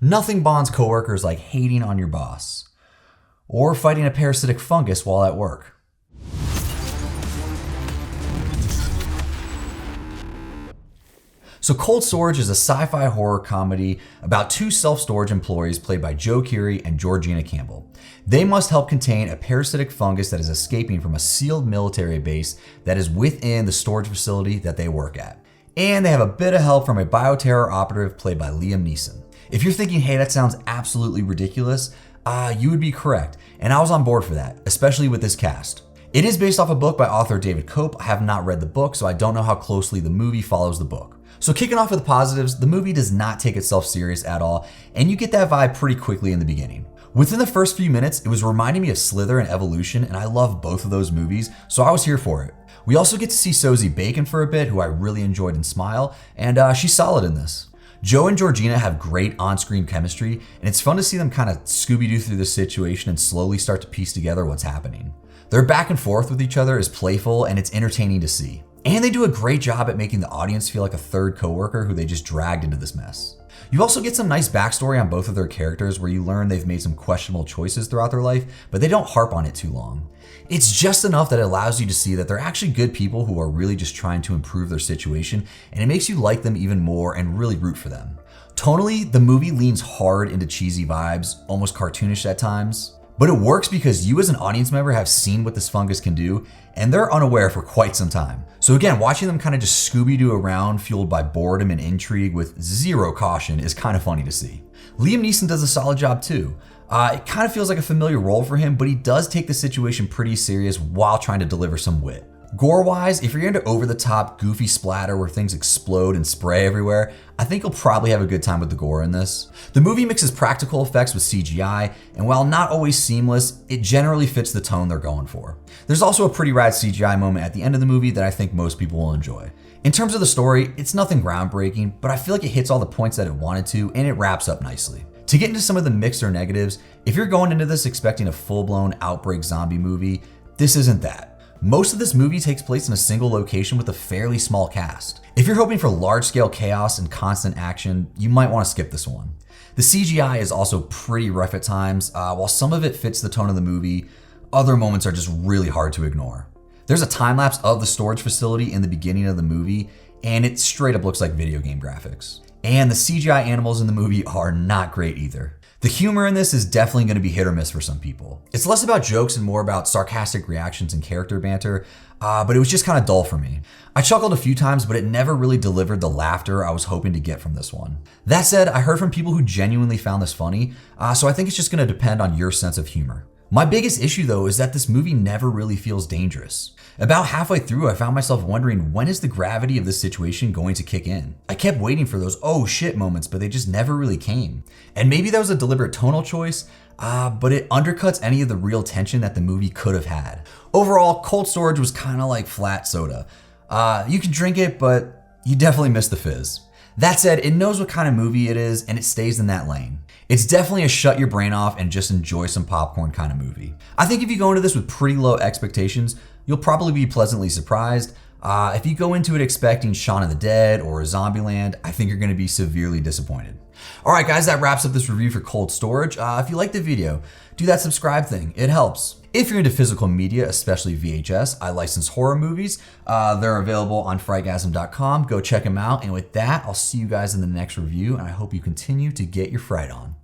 Nothing bonds coworkers like hating on your boss or fighting a parasitic fungus while at work. So Cold Storage is a sci-fi horror comedy about two self-storage employees played by Joe Keery and Georgina Campbell. They must help contain a parasitic fungus that is escaping from a sealed military base that is within the storage facility that they work at. And they have a bit of help from a bioterror operative played by Liam Neeson. If you're thinking, hey, that sounds absolutely ridiculous, you would be correct. And I was on board for that, especially with this cast. It is based off a book by author David Cope. I have not read the book, so I don't know how closely the movie follows the book. So kicking off with the positives, the movie does not take itself serious at all, and you get that vibe pretty quickly in the beginning. Within the first few minutes, it was reminding me of Slither and Evolution, and I love both of those movies, so I was here for it. We also get to see Sosie Bacon for a bit, who I really enjoyed in Smile, and she's solid in this. Joe and Georgina have great on-screen chemistry, and it's fun to see them kind of Scooby-Doo through this situation and slowly start to piece together what's happening. Their back and forth with each other is playful, and it's entertaining to see. And they do a great job at making the audience feel like a third coworker who they just dragged into this mess. You also get some nice backstory on both of their characters where you learn they've made some questionable choices throughout their life, but they don't harp on it too long. It's just enough that it allows you to see that they're actually good people who are really just trying to improve their situation, and it makes you like them even more and really root for them. Tonally, the movie leans hard into cheesy vibes, almost cartoonish at times, but it works because you as an audience member have seen what this fungus can do, and they're unaware for quite some time. So again, watching them kind of just Scooby-Doo around fueled by boredom and intrigue with zero caution is kind of funny to see. Liam Neeson does a solid job too. It kind of feels like a familiar role for him, but he does take the situation pretty serious while trying to deliver some wit. Gore-wise, if you're into over-the-top, goofy splatter where things explode and spray everywhere, I think you'll probably have a good time with the gore in this. The movie mixes practical effects with CGI, and while not always seamless, it generally fits the tone they're going for. There's also a pretty rad CGI moment at the end of the movie that I think most people will enjoy. In terms of the story, it's nothing groundbreaking, but I feel like it hits all the points that it wanted to, and it wraps up nicely. To get into some of the mixed or negatives, if you're going into this expecting a full-blown outbreak zombie movie, this isn't that. Most of this movie takes place in a single location with a fairly small cast. If you're hoping for large-scale chaos and constant action, you might want to skip this one. The CGI is also pretty rough at times. While some of it fits the tone of the movie, other moments are just really hard to ignore. There's a time-lapse of the storage facility in the beginning of the movie, and it straight up looks like video game graphics. And the CGI animals in the movie are not great either. The humor in this is definitely going to be hit or miss for some people. It's less about jokes and more about sarcastic reactions and character banter, but it was just kind of dull for me. I chuckled a few times, but it never really delivered the laughter I was hoping to get from this one. That said, I heard from people who genuinely found this funny, so I think it's just going to depend on your sense of humor. My biggest issue though is that this movie never really feels dangerous. About halfway through, I found myself wondering, when is the gravity of this situation going to kick in? I kept waiting for those oh shit moments, but they just never really came. And maybe that was a deliberate tonal choice, but it undercuts any of the real tension that the movie could have had. Overall, Cold Storage was kind of like flat soda. You can drink it, but you definitely miss the fizz. That said, it knows what kind of movie it is, and it stays in that lane. It's definitely a shut your brain off and just enjoy some popcorn kind of movie. I think if you go into this with pretty low expectations, you'll probably be pleasantly surprised. If you go into it expecting Shaun of the Dead or Zombieland, I think you're going to be severely disappointed. All right, guys, that wraps up this review for Cold Storage. If you liked the video, do that subscribe thing. It helps. If you're into physical media, especially VHS, I license horror movies. They're available on Frightgasm.com. Go check them out. And with that, I'll see you guys in the next review, and I hope you continue to get your fright on.